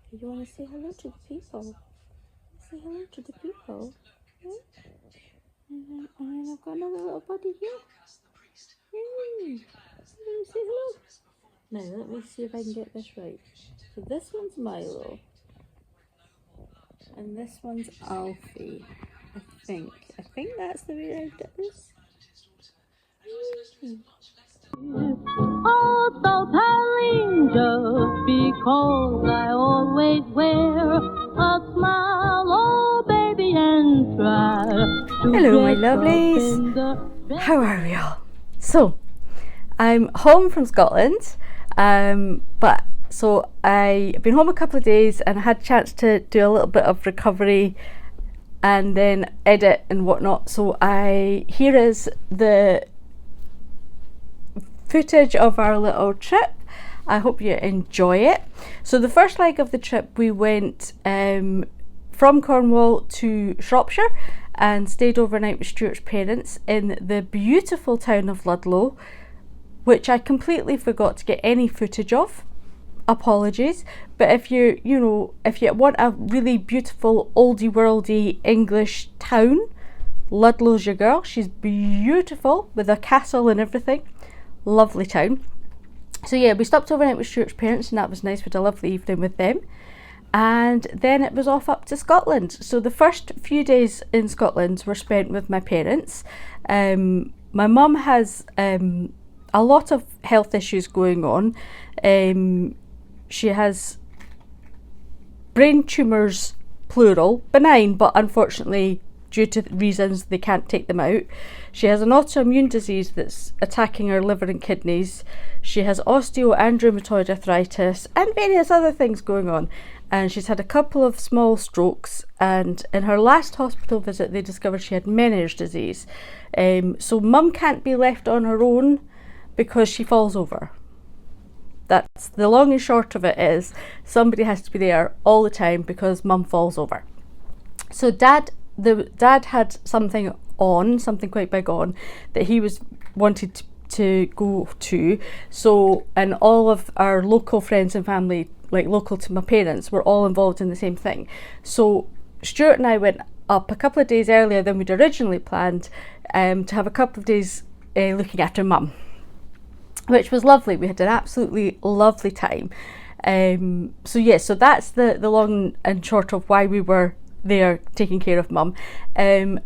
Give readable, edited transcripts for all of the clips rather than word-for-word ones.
You want to say hello to the people? Say hello to the people. Yeah? And then I've got another little buddy here. Hey, you want to say hello? Now let me see if I can get this right. So this one's Milo. And this one's Alfie. I think. I think that's the way I did this. Oh, so telling just because I always wear a smile, oh baby, and try to Hello, my dress up lovelies. in the How are we all? So, I'm home from Scotland, so I've been home a couple of days and I had a chance to do a little bit of recovery and then edit and whatnot. So here is the footage of our little trip. I hope you enjoy it. So the first leg of the trip we went from Cornwall to Shropshire and stayed overnight with Stuart's parents in the beautiful town of Ludlow, which I completely forgot to get any footage of. Apologies, but if you want a really beautiful oldie worldy English town, Ludlow's your girl. She's beautiful with a castle and everything. Lovely town. So yeah, we stopped overnight with Stuart's parents and that was nice. We had a lovely evening with them. And then it was off up to Scotland. So the first few days in Scotland were spent with my parents. My mum has a lot of health issues going on. She has brain tumours, plural, benign, but unfortunately due to reasons they can't take them out. She has an autoimmune disease that's attacking her liver and kidneys. She has osteo and rheumatoid arthritis and various other things going on. And she's had a couple of small strokes, and in her last hospital visit they discovered she had Meniere's disease. So mum can't be left on her own because she falls over. That's the long and short of it, is somebody has to be there all the time because mum falls over. So dad had something quite big on that he wanted to go to. So, and all of our local friends and family, like local to my parents, were all involved in the same thing. So Stuart and I went up a couple of days earlier than we'd originally planned to have a couple of days looking after mum, which was lovely. We had an absolutely lovely time. So that's the long and short of why we were there taking care of mum.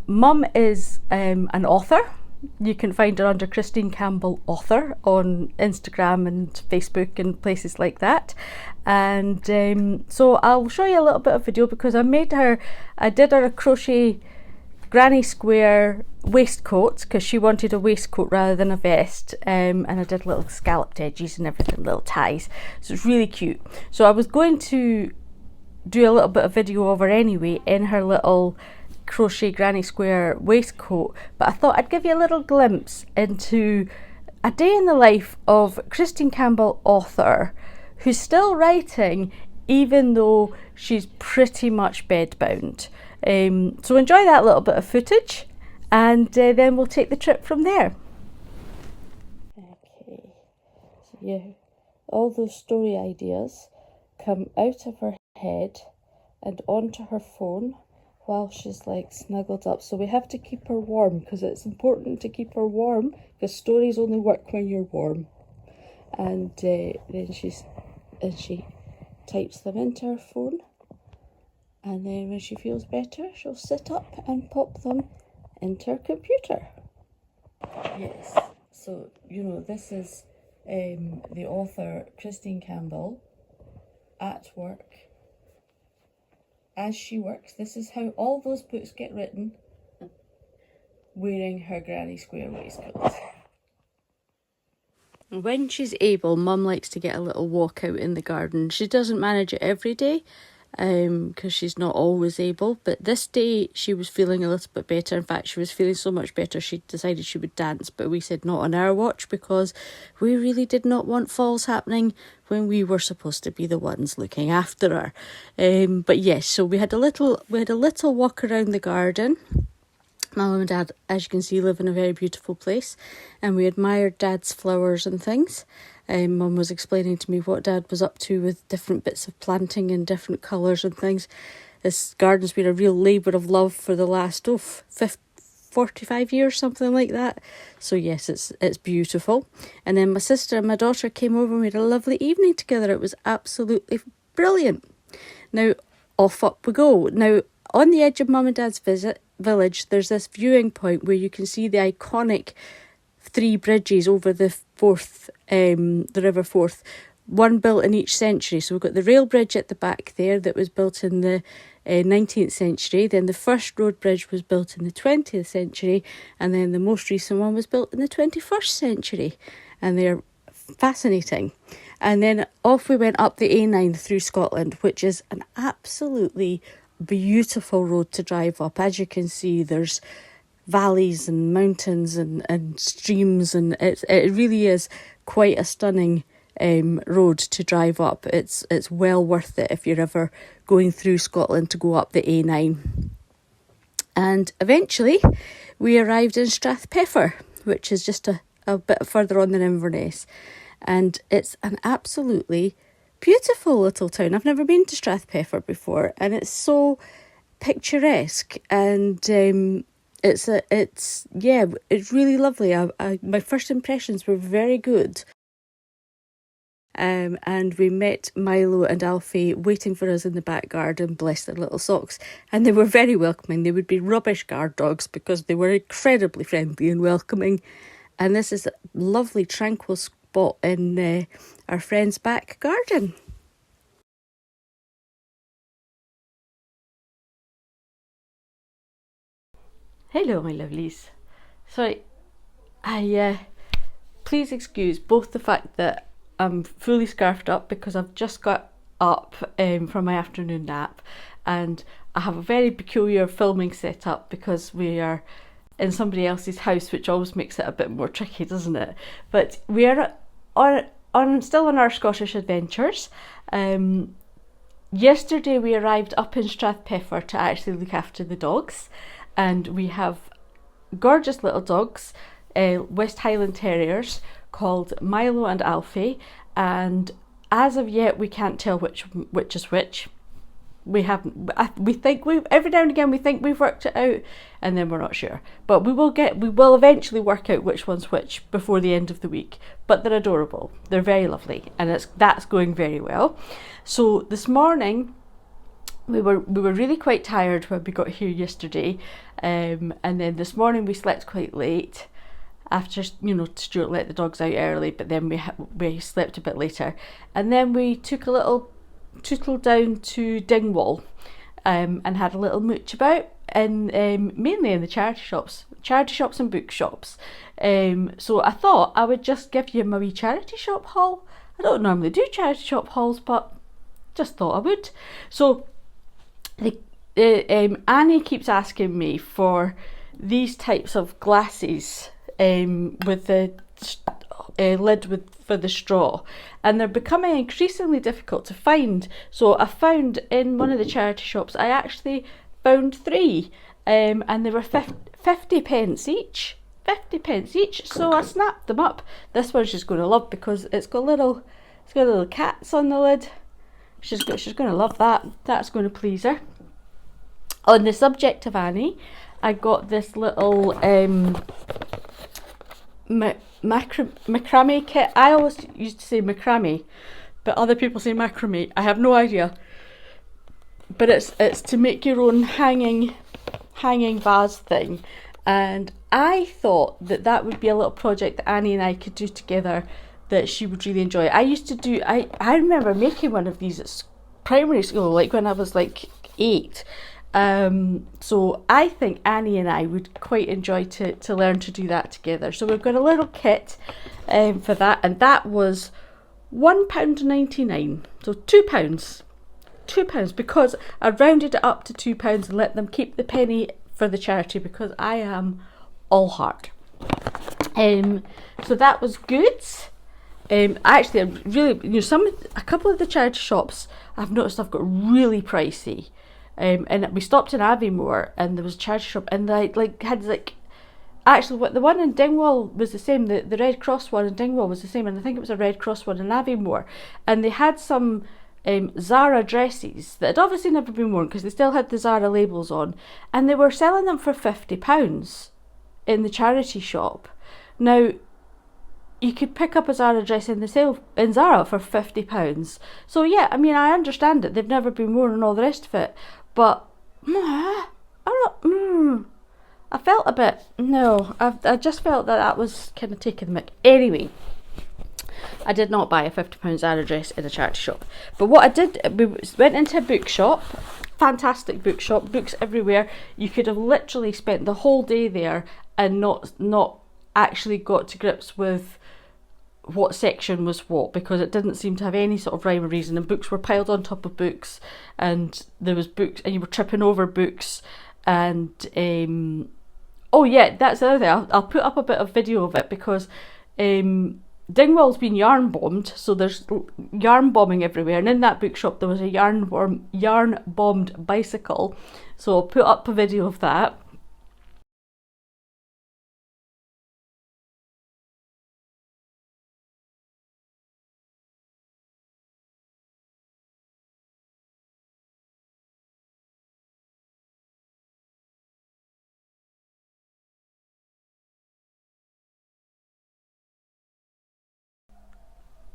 Mum is an author. You can find her under Christine Campbell Author on Instagram and Facebook and places like that. And so I'll show you a little bit of video because I did her a crochet granny square waistcoat because she wanted a waistcoat rather than a vest, and I did little scalloped edges and everything, little ties, so it's really cute. So I was going to do a little bit of video of her anyway in her little crochet granny square waistcoat, but I thought I'd give you a little glimpse into a day in the life of Christine Campbell Author, who's still writing even though she's pretty much bedbound. So enjoy that little bit of footage and then we'll take the trip from there. Okay, so yeah, all those story ideas come out of her head and onto her phone while she's like snuggled up. So we have to keep her warm because it's important to keep her warm because stories only work when you're warm. And then she types them into her phone, and then when she feels better she'll sit up and pop them into her computer. Yes, so this is the author Christine Campbell at work as she works. This is how all those books get written, wearing her granny square waistcoat. When she's able, mum likes to get a little walk out in the garden. She doesn't manage it every day because she's not always able, but this day she was feeling a little bit better. In fact, she was feeling so much better she decided she would dance, but we said not on our watch because we really did not want falls happening when we were supposed to be the ones looking after her. But yes, so we had a little walk around the garden. My mum and dad, as you can see, live in a very beautiful place, and we admired dad's flowers and things. Mum was explaining to me what Dad was up to with different bits of planting and different colours and things. This garden's been a real labour of love for the last 45 years, something like that. So yes, it's beautiful. And then my sister and my daughter came over and we had a lovely evening together. It was absolutely brilliant. Now, off up we go. Now, on the edge of Mum and Dad's village, there's this viewing point where you can see the iconic 3 bridges over the River Forth, one built in each century. So we've got the rail bridge at the back there that was built in the 19th century. Then the first road bridge was built in the 20th century, and then the most recent one was built in the 21st century. And they're fascinating. And then off we went up the A9 through Scotland, which is an absolutely beautiful road to drive up. As you can see, there's valleys and mountains and streams, and it really is quite a stunning road to drive up. It's well worth it if you're ever going through Scotland to go up the A9. And eventually we arrived in Strathpeffer, which is just a bit further on than Inverness, and it's an absolutely beautiful little town. I've never been to Strathpeffer before, and it's so picturesque, and it's really lovely. My first impressions were very good. And we met Milo and Alfie waiting for us in the back garden, bless their little socks, and they were very welcoming. They would be rubbish guard dogs because they were incredibly friendly and welcoming. And this is a lovely tranquil spot in our friend's back garden. Hello, my lovelies. Sorry, please excuse both the fact that I'm fully scarfed up because I've just got up from my afternoon nap, and I have a very peculiar filming setup because we are in somebody else's house, which always makes it a bit more tricky, doesn't it? But we are still on our Scottish adventures. Yesterday we arrived up in Strathpeffer to actually look after the dogs, and we have gorgeous little dogs, West Highland Terriers, called Milo and Alfie, and as of yet we can't tell which is which. We think every now and again we think we've worked it out, and then we're not sure. But we will eventually work out which one's which before the end of the week. But they're adorable. They're very lovely, and that's going very well. So this morning we were really quite tired when we got here yesterday, and then this morning we slept quite late. After, Stuart let the dogs out early, but then we slept a bit later, and then we took a little tootle down to Dingwall, and had a little mooch about, and mainly in the charity shops and bookshops. So I thought I would just give you my wee charity shop haul. I don't normally do charity shop hauls, but just thought I would. So Annie keeps asking me for these types of glasses with the lid for the straw, and they're becoming increasingly difficult to find. So I found in one of the charity shops, I actually found 3, and they were 50 pence each. 50 pence each. So I snapped them up. This one she's going to love because it's got little cats on the lid. She's going to love that. That's going to please her. On the subject of Annie, I got this little macrame kit. I always used to say macrame, but other people say macrame. I have no idea. But it's to make your own hanging vase thing. And I thought that would be a little project that Annie and I could do together that she would really enjoy. I remember making one of these at primary school, like when I was like 8. So I think Annie and I would quite enjoy to learn to do that together. So we've got a little kit for that, and that was £1.99, so £2, because I rounded it up to £2 and let them keep the penny for the charity because I am all heart. So that was good. Actually, I'm really, a couple of the charity shops I've noticed have got really pricey. And we stopped in Aviemore, and there was a charity shop, and they had actually, what the one in Dingwall was the same. The Red Cross one in Dingwall was the same, and I think it was a Red Cross one in Aviemore. And they had some Zara dresses that had obviously never been worn because they still had the Zara labels on, and they were selling them for £50 in the charity shop. Now, you could pick up a Zara dress in the sale in Zara for £50. So yeah, I mean, I understand it. They've never been worn and all the rest of it, but I felt a bit, no, I just felt that was kind of taking the mick. Anyway, I did not buy a £50 Zara dress in a charity shop. But what I did, we went into a bookshop, fantastic bookshop, books everywhere. You could have literally spent the whole day there and not actually got to grips with what section was what, because it didn't seem to have any sort of rhyme or reason, and books were piled on top of books, and there was books, and you were tripping over books, and oh yeah, that's the other thing. I'll put up a bit of video of it, because Dingwall's been yarn bombed, so there's yarn bombing everywhere, and in that bookshop there was a yarn bombed bicycle, so I'll put up a video of that.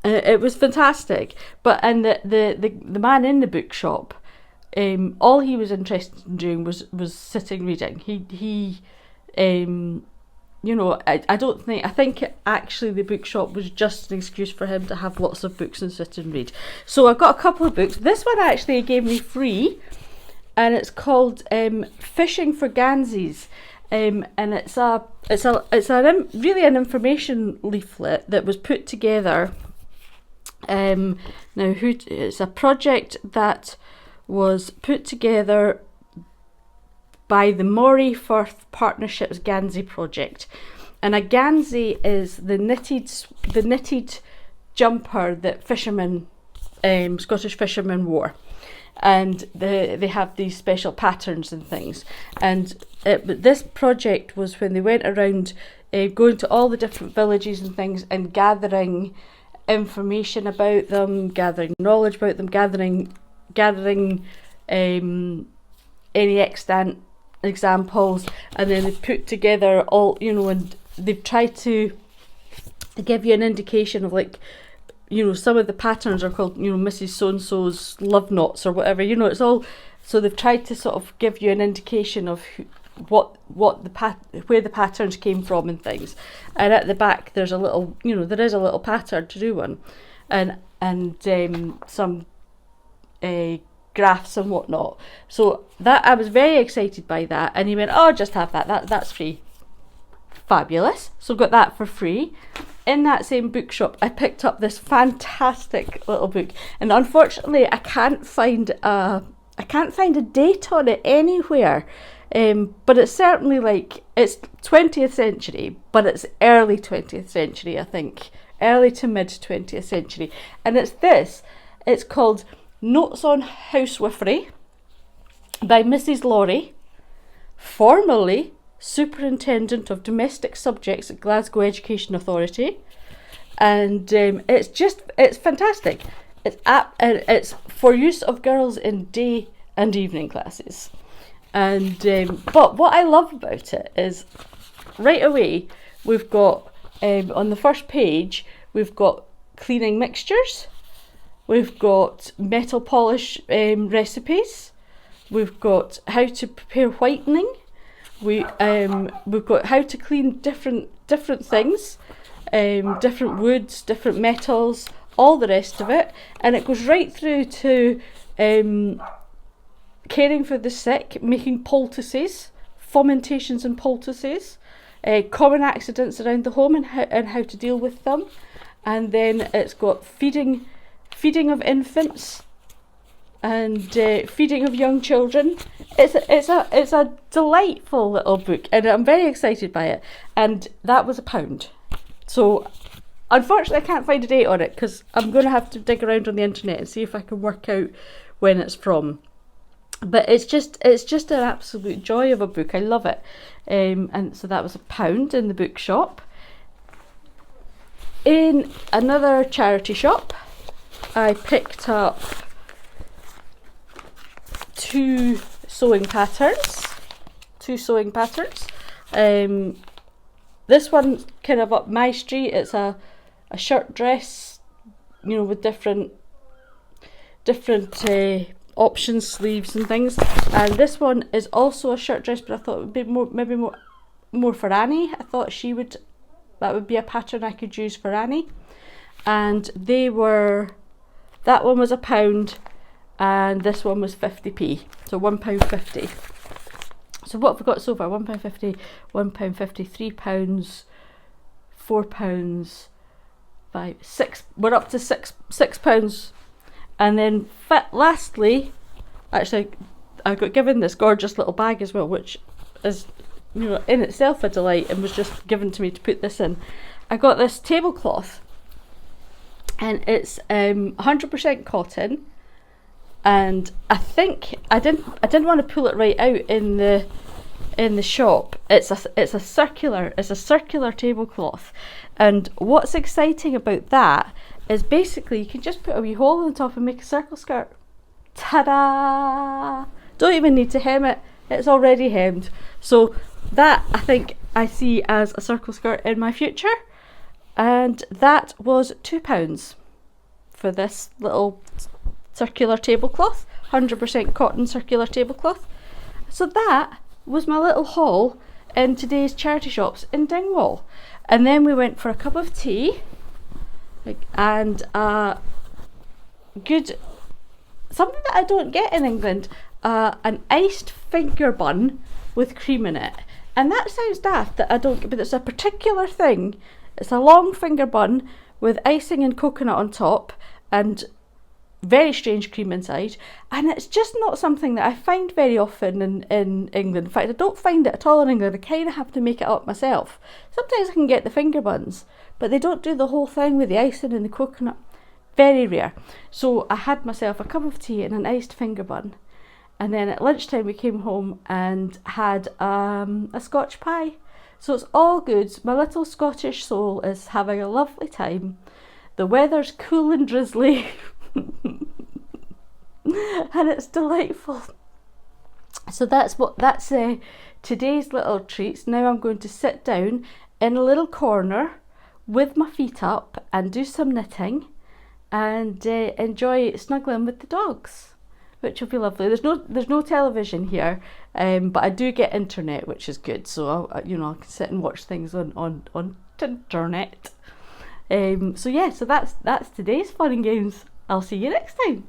It was fantastic, but and the man in the bookshop, all he was interested in doing was sitting reading. He you know, I think actually the bookshop was just an excuse for him to have lots of books and sit and read. So I've got a couple of books. This one actually he gave me free, and it's called Fishing for Ganses. And it's really an information leaflet that was put together. It's a project that was put together by the Moray Firth Partnerships Gansey project, and a Gansey is the knitted jumper that fishermen, Scottish fishermen wore, and they have these special patterns and things. And but this project was when they went around going to all the different villages and things and gathering information about them, gathering knowledge about them, gathering any extant examples, and then they put together all, you know, and they've tried to give you an indication of, like, you know, some of the patterns are called, you know, Mrs. So-and-so's love knots or whatever, you know, it's all, so they've tried to sort of give you an indication of where the patterns came from and things. And at the back there's a little, you know, there is a little pattern to do one, and some graphs and whatnot. So that, I was very excited by that, and he went, oh, just have that's free. Fabulous. So got that for free. In that same bookshop I picked up this fantastic little book, and unfortunately I can't find a date on it anywhere. But it's certainly, like, it's 20th century, but it's early 20th century, I think. Early to mid 20th century. And it's called Notes on Housewifery by Mrs. Laurie, formerly Superintendent of Domestic Subjects at Glasgow Education Authority. And it's fantastic. It's for use of girls in day and evening classes. And but what I love about it is, right away we've got on the first page we've got cleaning mixtures, we've got metal polish recipes, we've got how to prepare whitening, we've got how to clean different things, different woods, different metals, all the rest of it, and it goes right through to caring for the sick, making poultices, fomentations and poultices, common accidents around the home and how to deal with them, and then it's got feeding of infants and feeding of young children. It's a delightful little book, and I'm very excited by it. And that was £1. So unfortunately I can't find a date on it, because I'm going to have to dig around on the internet and see if I can work out when it's from. But it's just an absolute joy of a book. I love it. And so that was £1 in the bookshop. In another charity shop, I picked up 2 sewing patterns. This one kind of up my street. It's a shirt dress, with different options, sleeves and things. And this one is also a shirt dress, but I thought it would be maybe more for Annie. I thought that would be a pattern I could use for Annie. And that one was £1 and this one was 50p, so £1.50. So what have we got so far? £1.50, £1.50, £3, £4, £5, £6. We're up to £6. And then lastly, actually, I got given this gorgeous little bag as well, which is, in itself a delight, and was just given to me to put this in. I got this tablecloth, and it's 100% cotton, and I think I didn't want to pull it right out in the shop. It's a circular tablecloth, and what's exciting about that is basically you can just put a wee hole in the top and make a circle skirt. Ta-da! Don't even need to hem it, it's already hemmed. So that I think I see as a circle skirt in my future, and that was £2 for this little circular tablecloth, 100% cotton circular tablecloth. So that was my little haul in today's charity shops in Dingwall. And then we went for a cup of tea and something that I don't get in England, an iced finger bun with cream in it. And that sounds daft that I don't get, but it's a particular thing. It's a long finger bun with icing and coconut on top and very strange cream inside, and it's just not something that I find very often in England. In fact, I don't find it at all in England. I kind of have to make it up myself. Sometimes I can get the finger buns, but they don't do the whole thing with the icing and the coconut. Very rare. So I had myself a cup of tea and an iced finger bun, and then at lunchtime we came home and had a Scotch pie. So it's all good. My little Scottish soul is having a lovely time. The weather's cool and drizzly. And it's delightful. So that's today's little treats. Now I'm going to sit down in a little corner with my feet up and do some knitting and enjoy snuggling with the dogs, which will be lovely. There's no television here, but I do get internet, which is good. So I can sit and watch things on internet. So that's today's fun and games. I'll see you next time.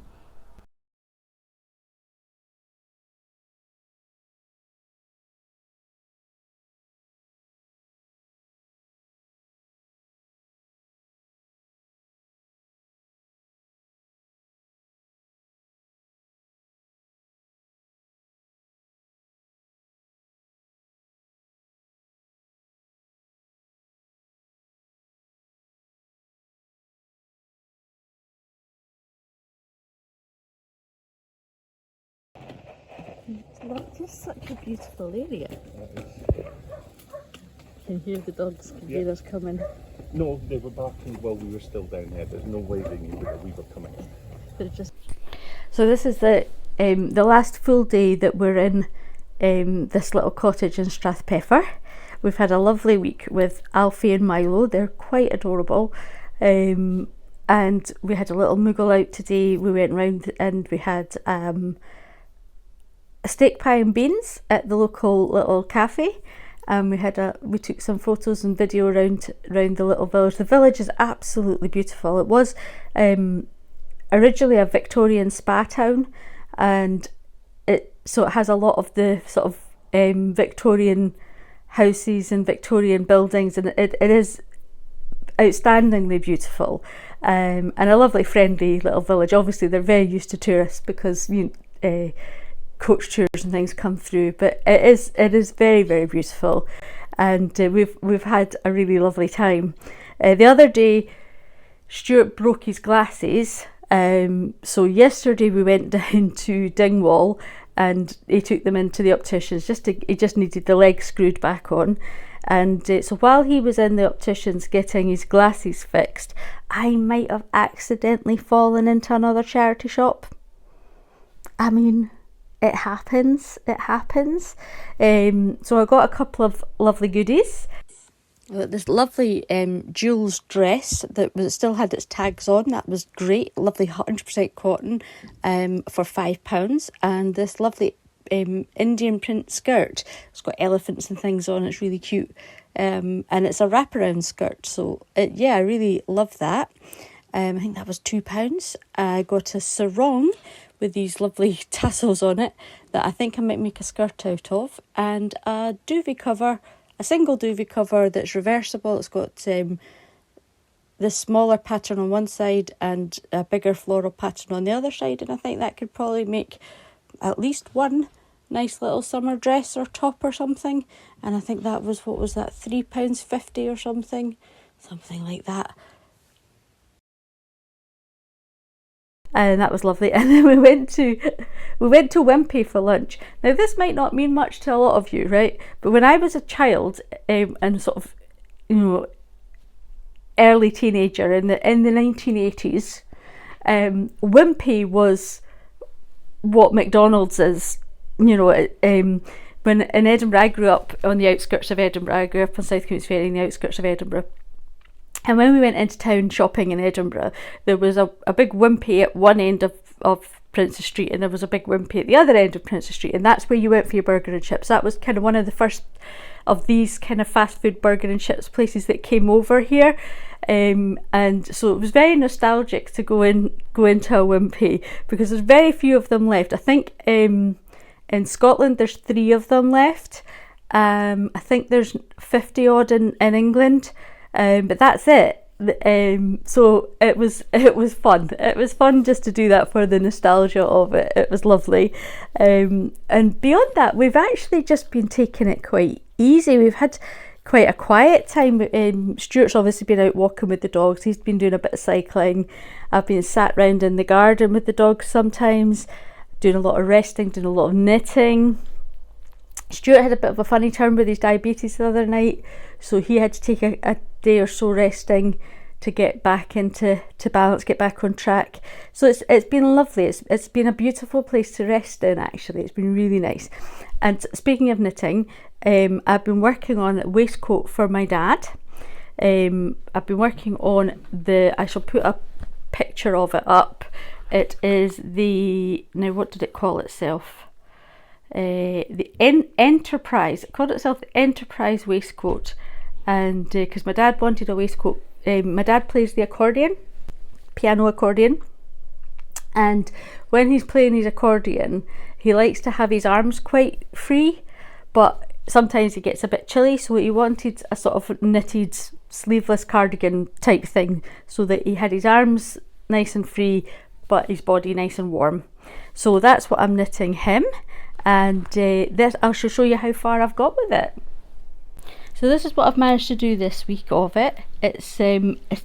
It's just such a beautiful area. Can hear the dogs, can hear us coming. No, they were barking while we were still down here. There's no way they knew that we were coming. So this is the last full day that we're in this little cottage in Strathpeffer. We've had a lovely week with Alfie and Milo. They're quite adorable. And we had a little moogle out today. We went round and we had a steak pie and beans at the local little cafe. We took some photos and video around the little village. The village is absolutely beautiful. It was originally a Victorian spa town, and it has a lot of the sort of Victorian houses and Victorian buildings, and it is outstandingly beautiful, and a lovely friendly little village. Obviously they're very used to tourists because coach tours and things come through, but it is very, very beautiful, and we've had a really lovely time. The other day Stuart broke his glasses, so yesterday we went down to Dingwall and he took them into the opticians. He just needed the legs screwed back on. And so while he was in the opticians getting his glasses fixed, I might have accidentally fallen into another charity shop. I mean, it happens. So I got a couple of lovely goodies. This lovely Jules dress that still had its tags on. That was great. Lovely 100% cotton for £5. And this lovely Indian print skirt. It's got elephants and things on. It's really cute. And it's a wraparound skirt. So I really love that. I think that was £2. I got a sarong with these lovely tassels on it that I think I might make a skirt out of. And a duvet cover. A single duvet cover that's reversible. It's got this smaller pattern on one side and a bigger floral pattern on the other side, and I think that could probably make at least one nice little summer dress or top or something. And I think that was, what was that, £3.50 or something like that. And that was lovely. And then we went to Wimpy for lunch. Now this might not mean much to a lot of you, right? But when I was a child and sort of, early teenager in the 1980s, Wimpy was what McDonald's is. When in Edinburgh, I grew up on the outskirts of Edinburgh. I grew up on South Queens Ferry in the outskirts of Edinburgh. And when we went into town shopping in Edinburgh, there was a big Wimpy at one end of Princess Street, and there was a big Wimpy at the other end of Princess Street, and that's where you went for your burger and chips. That was kind of one of the first of these kind of fast food burger and chips places that came over here. And so it was very nostalgic to go into a Wimpy, because there's very few of them left. I think in Scotland there's 3 of them left. I think there's 50 odd in England. But that's it. So it was fun. It was fun just to do that for the nostalgia of it. It was lovely. And beyond that, we've actually just been taking it quite easy. We've had quite a quiet time. Stuart's obviously been out walking with the dogs. He's been doing a bit of cycling. I've been sat round in the garden with the dogs sometimes, doing a lot of resting, doing a lot of knitting. Stuart had a bit of a funny turn with his diabetes the other night, so he had to take a day or so resting to get back into balance, get back on track. So it's been lovely. It's been a beautiful place to rest in, actually. It's been really nice. And speaking of knitting, I've been working on a waistcoat for my dad. I've been working on I shall put a picture of it up. It is now what did it call itself? The Enterprise. It called itself the Enterprise waistcoat, and because my dad wanted a waistcoat. My dad plays the piano accordion, and when he's playing his accordion, he likes to have his arms quite free, but sometimes he gets a bit chilly, so he wanted a sort of knitted sleeveless cardigan type thing, so that he had his arms nice and free but his body nice and warm. So that's what I'm knitting him. And this, I shall show you how far I've got with it. So this is what I've managed to do this week of it. It's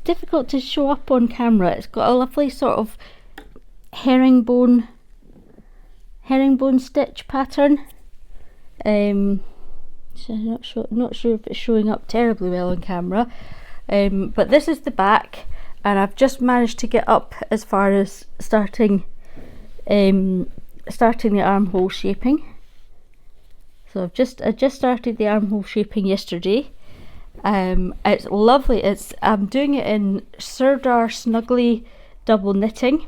difficult to show up on camera. It's got a lovely sort of herringbone stitch pattern. So not sure if it's showing up terribly well on camera. But this is the back, and I've just managed to get up as far as starting the armhole shaping. So I just started the armhole shaping yesterday. It's lovely. I'm doing it in Sirdar Snuggly double knitting,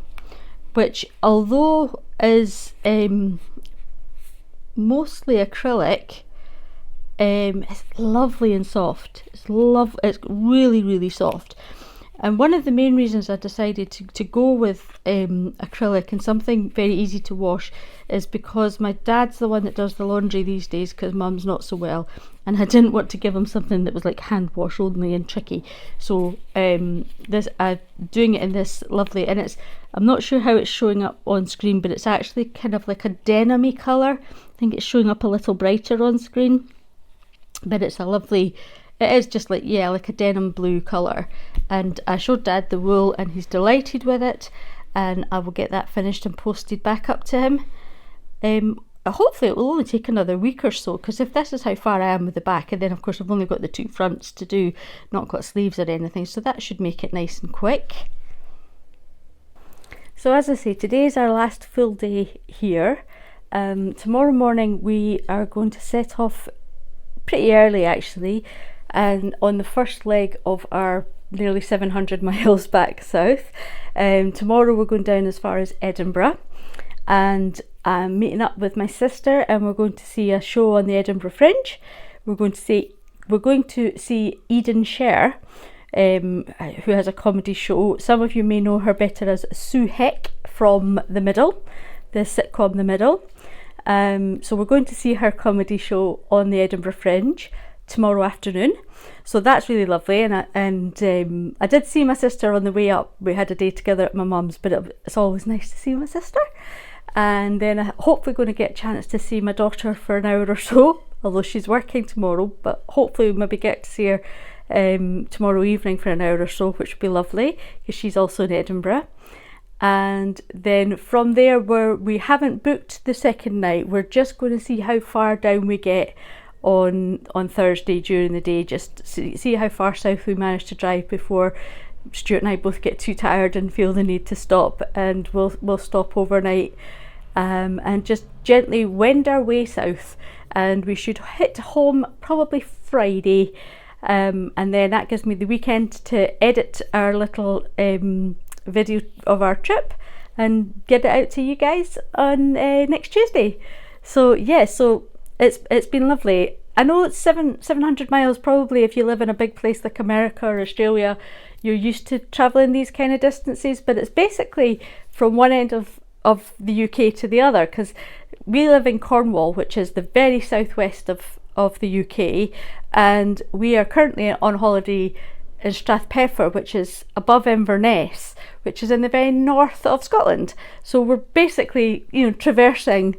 which although is mostly acrylic, it's lovely and soft. It's really, really soft. And one of the main reasons I decided to go with acrylic and something very easy to wash is because my dad's the one that does the laundry these days, because mum's not so well, and I didn't want to give him something that was like hand wash only and tricky. So I'm doing it in this lovely, and I'm not sure how it's showing up on screen, but it's actually kind of like a denim-y colour. I think it's showing up a little brighter on screen, but it's a lovely, it is just like, yeah, like a denim blue colour. And I showed Dad the wool and he's delighted with it, and I will get that finished and posted back up to him. hopefully it will only take another week or so, because if this is how far I am with the back, and then of course I've only got the 2 fronts to do, not got sleeves or anything, so that should make it nice and quick. So as I say, today is our last full day here. Tomorrow morning we are going to set off pretty early actually, and on the first leg of our nearly 700 miles back south. Tomorrow we're going down as far as Edinburgh, and I'm meeting up with my sister, and we're going to see a show on the Edinburgh Fringe. We're going to see Eden Sher, who has a comedy show. Some of you may know her better as Sue Heck from The Middle, the sitcom The Middle. So we're going to see her comedy show on the Edinburgh Fringe tomorrow afternoon, so that's really lovely. And I did see my sister on the way up. We had a day together at my mum's, but it's always nice to see my sister. And then I'm hopefully going to get a chance to see my daughter for an hour or so, although she's working tomorrow, but hopefully maybe get to see her tomorrow evening for an hour or so, which would be lovely because she's also in Edinburgh. And then from there, where we haven't booked the second night, we're just going to see how far down we get on Thursday during the day, just see how far south we manage to drive before Stuart and I both get too tired and feel the need to stop, and we'll stop overnight and just gently wend our way south, and we should hit home probably Friday, and then that gives me the weekend to edit our little video of our trip and get it out to you guys on next Tuesday. So yeah, so it's been lovely. I know it's 700 miles. Probably if you live in a big place like America or Australia, you're used to travelling these kind of distances, but it's basically from one end of the UK to the other, because we live in Cornwall, which is the very southwest of the UK, and we are currently on holiday in Strathpeffer, which is above Inverness, which is in the very north of Scotland. So we're basically, traversing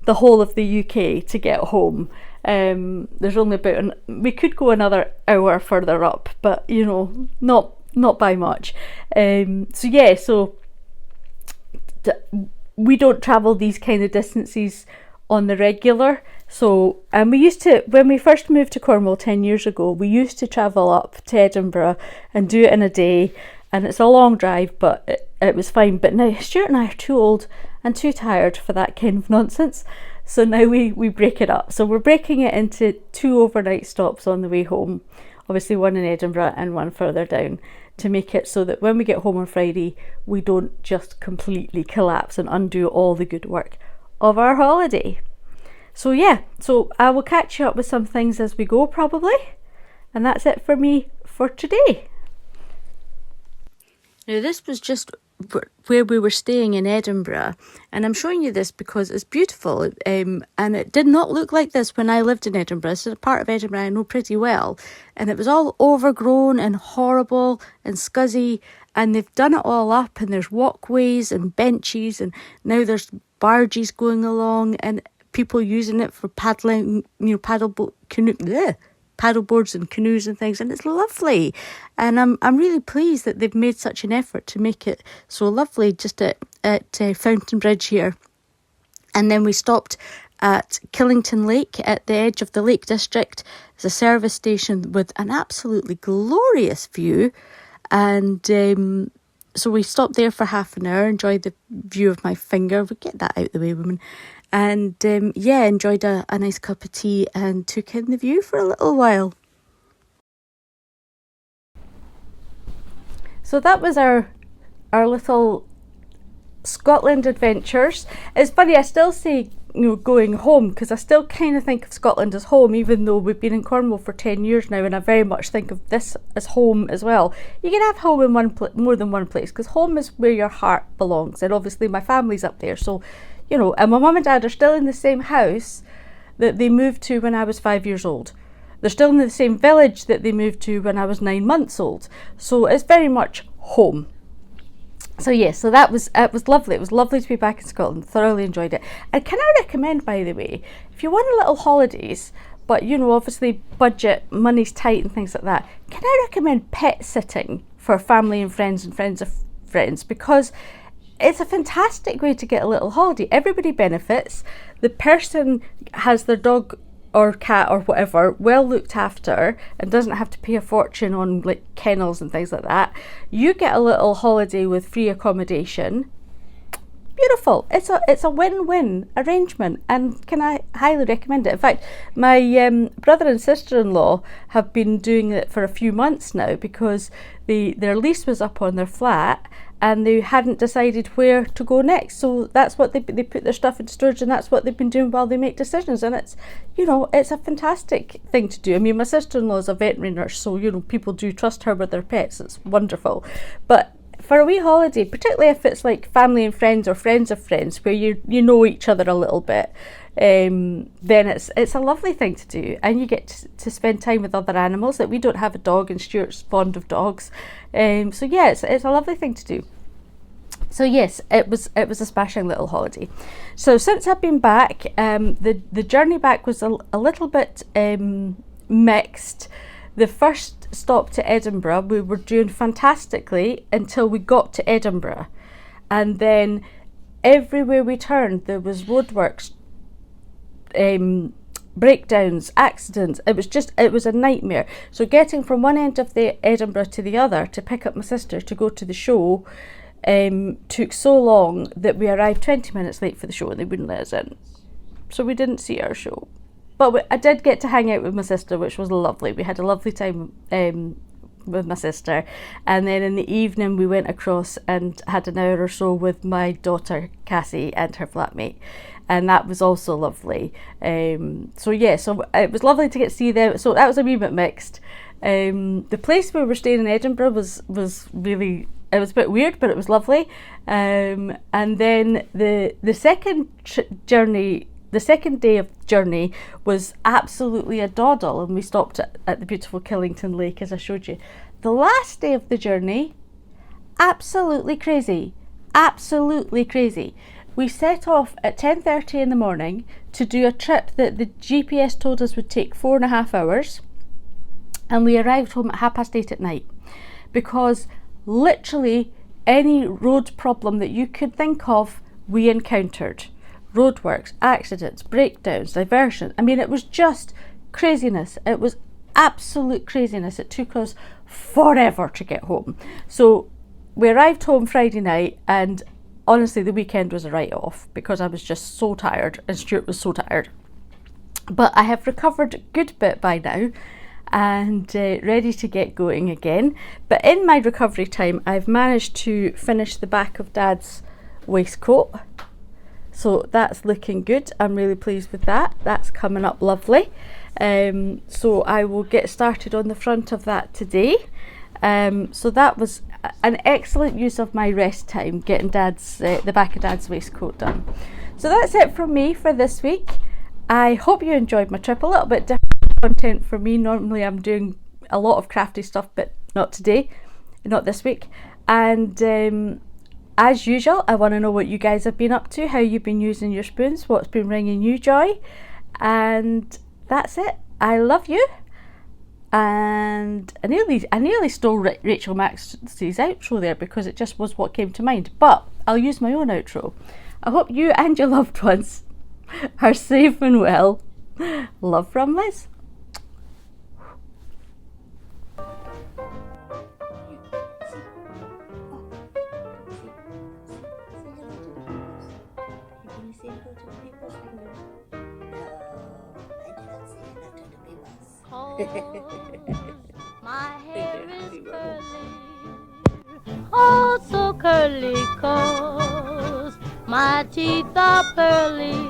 the whole of the UK to get home. There's only we could go another hour further up, but not by much. So we don't travel these kind of distances on the regular. So, and we used to, when we first moved to Cornwall 10 years ago, we used to travel up to Edinburgh and do it in a day, and it's a long drive, but it was fine. But now Stuart and I are too old and too tired for that kind of nonsense, so now we break it up. So we're breaking it into 2 overnight stops on the way home, obviously one in Edinburgh and one further down, to make it so that when we get home on Friday we don't just completely collapse and undo all the good work of our holiday. So yeah, so I will catch you up with some things as we go probably, and that's it for me for today. Now this was just where we were staying in Edinburgh, and I'm showing you this because it's beautiful, and it did not look like this when I lived in Edinburgh. This is a part of Edinburgh I know pretty well, and it was all overgrown and horrible and scuzzy, and they've done it all up, and there's walkways and benches, and now there's barges going along and people using it for paddling, paddleboards and canoes and things, and it's lovely. And I'm really pleased that they've made such an effort to make it so lovely just at Fountain Bridge here. And then we stopped at Killington Lake at the edge of the Lake District. It's a service station with an absolutely glorious view, and so we stopped there for half an hour, enjoyed the view of my finger. We get that out the way, women. And enjoyed a nice cup of tea and took in the view for a little while. So that was our little Scotland adventures. It's funny, I still say going home, because I still kind of think of Scotland as home, even though we've been in Cornwall for 10 years now, and I very much think of this as home as well. You can have home in more than one place, because home is where your heart belongs, and obviously my family's up there, so and my mum and dad are still in the same house that they moved to when I was 5 years old. They're still in the same village that they moved to when I was 9 months old. So it's very much home. So yes, so it was lovely. It was lovely to be back in Scotland. Thoroughly enjoyed it. And can I recommend, by the way, if you want a little holidays, but obviously budget, money's tight and things like that, can I recommend pet sitting for family and friends of friends, because it's a fantastic way to get a little holiday. Everybody benefits. The person has their dog or cat or whatever well looked after and doesn't have to pay a fortune on like kennels and things like that. You get a little holiday with free accommodation. Beautiful. It's a win-win arrangement, and can I highly recommend it. In fact, my brother and sister-in-law have been doing it for a few months now because their lease was up on their flat and they hadn't decided where to go next. So that's what they put their stuff into storage, and that's what they've been doing while they make decisions. And it's, you know, it's a fantastic thing to do. I mean, my sister-in-law is a veterinary nurse, so, you know, people do trust her with their pets. It's wonderful. But for a wee holiday, particularly if it's like family and friends or friends of friends where you know each other a little bit, then it's a lovely thing to do, and you get to spend time with other animals. That we don't have a dog, and Stuart's fond of dogs, so yeah, it's a lovely thing to do. So yes, it was a smashing little holiday. So since I've been back, the journey back was a little bit mixed. The first stop to Edinburgh, we were doing fantastically until we got to Edinburgh, and then everywhere we turned there was roadworks, breakdowns, accidents. It was a nightmare. So getting from one end of the Edinburgh to the other to pick up my sister to go to the show took so long that we arrived 20 minutes late for the show and they wouldn't let us in. So we didn't see our show. But I did get to hang out with my sister, which was lovely. We had a lovely time with my sister. And then in the evening we went across and had an hour or so with my daughter Cassie and her flatmate. And that was also lovely. So it was lovely to get to see them. So that was a wee bit mixed. The place where we're staying in Edinburgh was really, it was a bit weird, but it was lovely. And then the second journey, the second day of journey was absolutely a doddle, and we stopped at the beautiful Killington Lake, as I showed you. The last day of the journey, absolutely crazy. We set off at 10:30 in the morning to do a trip that the GPS told us would take 4.5 hours, and we arrived home at 8:30 at night, because literally any road problem that you could think of, we encountered. Roadworks, accidents, breakdowns, diversion. I mean, it was just craziness. It was absolute craziness. It took us forever to get home. So we arrived home Friday night, and honestly the weekend was a write-off because I was just so tired and Stuart was so tired. But I have recovered a good bit by now and ready to get going again. But in my recovery time, I've managed to finish the back of Dad's waistcoat. So that's looking good. I'm really pleased with that. That's coming up lovely. So I will get started on the front of that today. So that was an excellent use of my rest time, getting the back of Dad's waistcoat done. So that's it from me for this week. I hope you enjoyed my trip. A little bit different content for me. Normally I'm doing a lot of crafty stuff, but not today, not this week. And as usual, I want to know what you guys have been up to, how you've been using your spoons, what's been bringing you joy. And that's it. I love you. And I nearly stole Rachel Maxey's outro there because it just was what came to mind. But I'll use my own outro. I hope you and your loved ones are safe and well. Love from Liz. My hair is curly, oh so curly, 'cause my teeth are pearly.